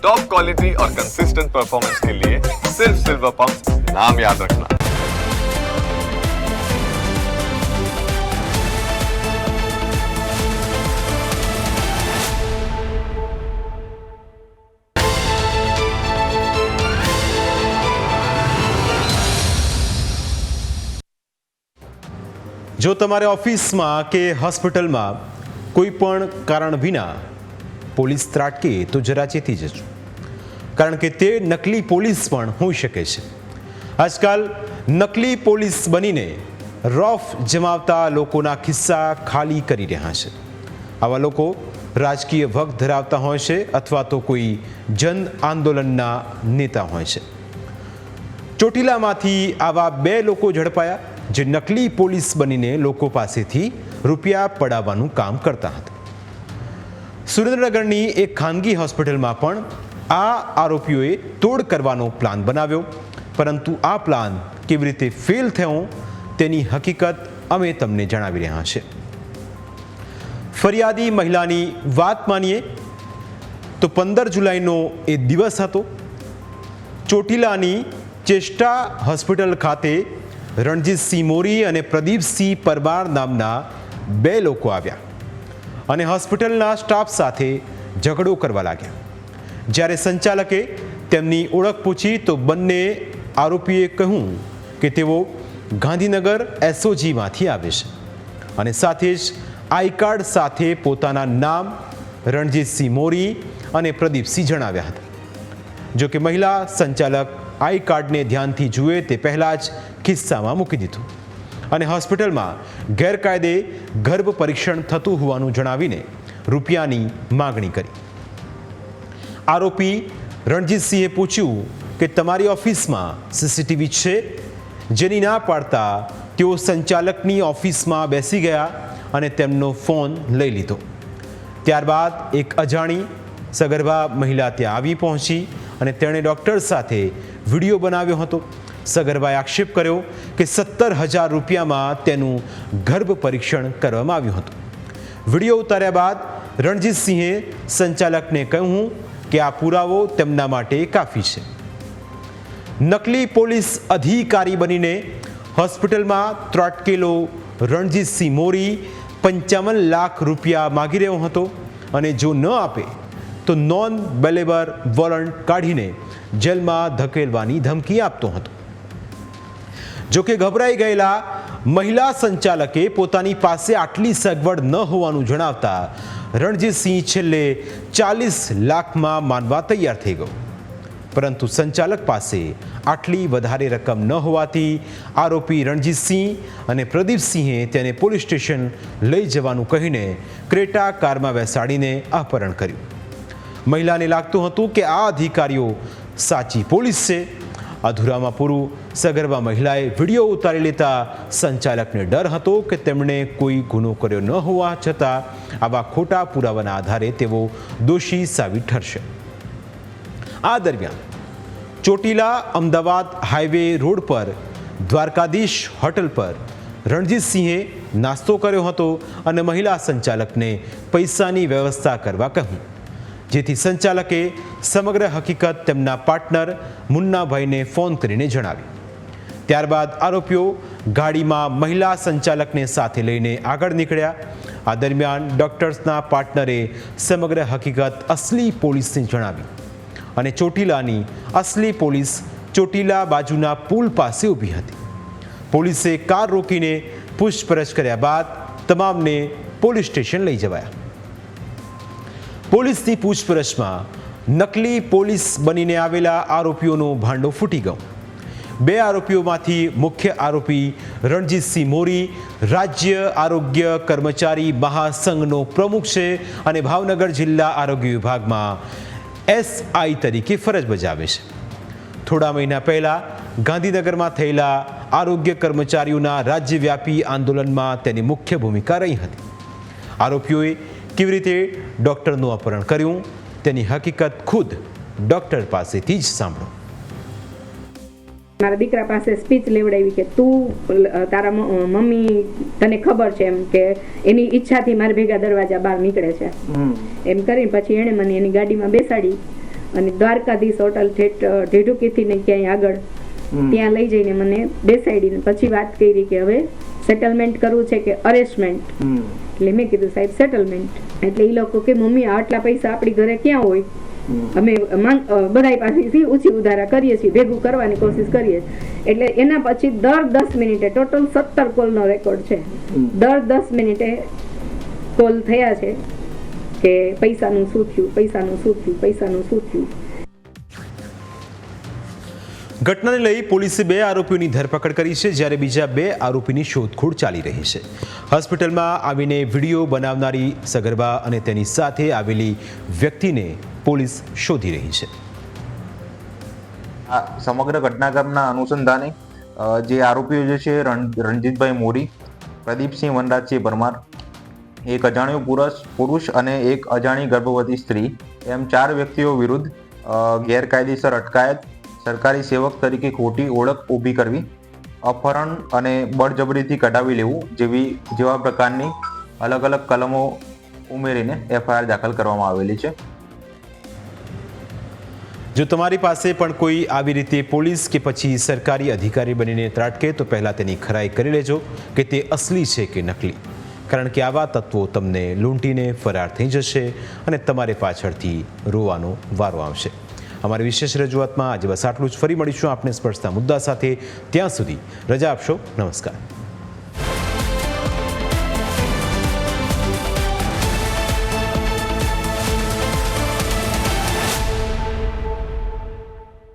Top quality और consistent performance के लिए सिर्फ सिल्वर पंप नाम याद रखना। જો તમારે ઓફિસમાં કે હોસ્પિટલમાં કોઈ પણ કારણ વિના પોલીસ ત્રાટકે તો જરા ચેતી જજો, કારણ કે તે નકલી પોલીસ પણ હોઈ શકે છે. આજકાલ નકલી પોલીસ બનીને રોફ જમાવતા લોકોના ખિસ્સા ખાલી કરી રહ્યા છે. આવા લોકો રાજકીય વગ ધરાવતા હોય છે અથવા તો કોઈ જન આંદોલનના નેતા હોય છે. ચોટીલામાંથી આવા 2 લોકો ઝડપાયા જે નકલી પોલીસ બનીને લોકો પાસેથી રૂપિયા પડાવવાનું કામ કરતા હતા. સુરેન્દ્રનગરની એક ખાનગી હોસ્પિટલમાં પણ આ આરોપીઓએ તોડ કરવાનો પ્લાન બનાવ્યો, પરંતુ આ પ્લાન કેવી રીતે ફેલ થયો તેની હકીકત અમે તમને જણાવી રહ્યા છીએ. ફરિયાદી મહિલાની વાત માનીએ તો 15 જુલાઈનો એ દિવસ હતો. ચોટીલાની ચેષ્ટા હોસ્પિટલ ખાતે રણજીતસિંહ મોરી અને પ્રદીપસિંહ પરમાર નામના 2 લોકો આવ્યા અને હોસ્પિટલના સ્ટાફ સાથે ઝઘડો કરવા લાગ્યા. જ્યારે સંચાલકે તેમની ઓળખ પૂછી તો બંને આરોપીએ કહ્યું કે તેઓ ગાંધીનગર એસઓજીમાંથી આવે છે અને સાથે જ આઈ કાર્ડ સાથે પોતાના નામ રણજીતસિંહ મોરી અને પ્રદીપસિંહ જણાવ્યા હતા. જોકે મહિલા સંચાલક આઈ કાર્ડને ધ્યાનથી જુએ તે પહેલાં જ ખિસ્સામાં મૂકી દીધું અને હોસ્પિટલમાં ગેરકાયદે ગર્ભ પરીક્ષણ થતું હોવાનું જણાવીને રૂપિયાની માગણી કરી. આરોપી રણજીતસિંહે પૂછ્યું કે તમારી ઓફિસમાં સીસીટીવી છે, જેની ના પાડતા તેઓ સંચાલકની ઓફિસમાં બેસી ગયા અને તેમનો ફોન લઈ લીધો. ત્યારબાદ એક અજાણી સગર્ભા મહિલા ત્યાં આવી પહોંચી અને તેણે ડૉક્ટર સાથે વિડીયો બનાવ્યો હતો. સગર્ભાએ આક્ષેપ કર્યો કે 17,000 રૂપિયામાં તેનું ગર્ભ પરીક્ષણ કરવામાં આવ્યું હતું. વિડીયો ઉતાર્યા બાદ રણજીતસિંહે સંચાલકને કહ્યું કે આ પુરાવો તેમના માટે કાફી છે. નકલી પોલીસ અધિકારી બનીને હોસ્પિટલમાં ત્રાટકેલો રણજીતસિંહ મોરી 55 લાખ રૂપિયા માગી રહ્યો હતો અને જો ન આપે તો નોન બેલેબર વોરંટ કાઢીને જેલમાં ધકેલવાની ધમકી આપતો હતો. જોકે ગભરાઈ ગયેલા મહિલા સંચાલકે પોતાની પાસે આટલી સગવડ ન હોવાનું જણાવતા રણજીતસિંહ છેલ્લે 40 લાખમાં માનવા તૈયાર થઈ ગયો, પરંતુ સંચાલક પાસે આટલી વધારે રકમ ન હોવાથી આરોપી રણજીતસિંહ અને પ્રદીપસિંહે તેને પોલીસ સ્ટેશન લઈ જવાનું કહીને ક્રેટા કારમાં બેસાડીને અપહરણ કર્યું. મહિલાને લાગતું હતું કે આ અધિકારીઓ સાચી પોલીસ છે. અધૂરામાં પૂરું સગર્ભા મહિલાએ વિડીયો ઉતારી લેતા સંચાલકને ડર હતો કે તેમણે કોઈ ગુનો કર્યો ન હોવા છતાં આવા ખોટા પુરાવાના આધારે તેઓ દોષી સાબિત ઠરશે. આ દરમિયાન ચોટીલા અમદાવાદ હાઈવે રોડ પર દ્વારકાધીશ હોટલ પર રણજીતસિંહે નાસ્તો કર્યો હતો અને મહિલા સંચાલકને પૈસાની વ્યવસ્થા કરવા કહ્યું, જેથી સંચાલકે સમગ્ર હકીકત તેમના પાર્ટનર મુન્નાભાઈને ફોન કરીને જણાવી. ત્યારબાદ આરોપીઓ ગાડીમાં મહિલા સંચાલકને સાથે લઈને આગળ નીકળ્યા. આ દરમિયાન ડૉક્ટર્સના પાર્ટનરે સમગ્ર હકીકત અસલી પોલીસને જણાવી અને ચોટીલાની અસલી પોલીસ ચોટીલા બાજુના પુલ પાસે ઊભી હતી. પોલીસે કાર રોકીને પૂછપરછ કર્યા બાદ તમામને પોલીસ સ્ટેશન લઈ જવાયા. પોલીસની પૂછપરછમાં નકલી પોલીસ બનીને આવેલા આરોપીઓનો ભાંડો ફૂટી ગયો. 2 આરોપીઓમાંથી મુખ્ય આરોપી રણજીતસિંહ મોરી રાજ્ય આરોગ્ય કર્મચારી મહાસંઘનો પ્રમુખ છે અને ભાવનગર જિલ્લા આરોગ્ય વિભાગમાં એસઆઈ તરીકે ફરજ બજાવે છે. થોડા મહિના પહેલાં ગાંધીનગરમાં થયેલા આરોગ્ય કર્મચારીઓના રાજ્યવ્યાપી આંદોલનમાં તેની મુખ્ય ભૂમિકા રહી હતી. આરોપીઓએ કેવી રીતે ડૉક્ટરનું અપહરણ કર્યું તેની હકીકત ખુદ ડૉક્ટર પાસેથી જ સાંભળો. મારા દીકરા પાસે સ્પીચ લેવડાવી કે તું તારા મમ્મી તને ખબર છે એમ કે એની ઈચ્છાથી મારા ભેગા દરવાજા બહાર નીકળે છે એમ કરીને પછી એણે મને એની ગાડીમાં બેસાડી અને દ્વારકાધીશ હોટલ ઢેઢુકીથી ને ક્યાંય આગળ ત્યાં લઈ જઈને મને બેસાડીને પછી વાત કરી કે હવે સેટલમેન્ટ કરવું છે કે અરેન્જમેન્ટ. એટલે મેં કીધું સાહેબ સેટલમેન્ટ. એટલે એ લોકો કે મમ્મી આટલા પૈસા આપણી ઘરે ક્યાં હોય, અમે બધા પાસેથી ઊંચી ઉધારા કરીએ છીએ, ભેગું કરવાની કોશિશ કરીએ. એટલે એના પછી દર 10 મિનિટે ટોટલ 17 કોલનો રેકોર્ડ છે. દર 10 મિનિટે કોલ થયા છે કે પૈસાનું શું થયું, પૈસાનું શું થયું, પૈસાનું શું થયું. ઘટનાને લઈ પોલીસે 2 આરોપીઓની ધરપકડ કરી છે, જ્યારે બીજા 2 આરોપીની શોધખોળ ચાલી રહી છે. હોસ્પિટલમાં આવીને વિડીયો બનાવનારી સગર્ભા અને તેની સાથે આવેલી વ્યક્તિને પોલીસ શોધી રહી છે. આ સમગ્ર ઘટનાક્રમના અનુસંધાને જે આરોપીઓ જે છે રણજીતભાઈ મોરી, પ્રદીપસિંહ વનરાજસિંહ પરમાર, એક અજાણ્યો પુરુષ અને એક અજાણી ગર્ભવતી સ્ત્રી એમ 4 વ્યક્તિઓ વિરુદ્ધ ગેરકાયદેસર અટકાયત, સરકારી સેવક તરીકે ખોટી ઓળખ ઊભી કરવી, અપહરણ અને બળજબરીથી કઢાવી લેવું જેવા પ્રકારની અલગ અલગ કલમો ઉમેરીને એફઆઈઆર દાખલ કરવામાં આવેલી છે. જો તમારી પાસે પણ કોઈ આવી રીતે પોલીસ કે પછી સરકારી અધિકારી બનીને ત્રાટકે તો પહેલાં તેની ખરાઈ કરી લેજો કે તે અસલી છે કે નકલી, કારણ કે આવા તત્વો તમને લૂંટીને ફરાર થઈ જશે અને તમારે પાછળથી રોવાનો વારો આવશે. અમારી વિશેષ રજૂઆતમાં આજે બસ આટલું જ. ફરી મળીશું આપને સ્પર્શતા મુદ્દા સાથે. ત્યાં સુધી રજા આપશો. નમસ્કાર.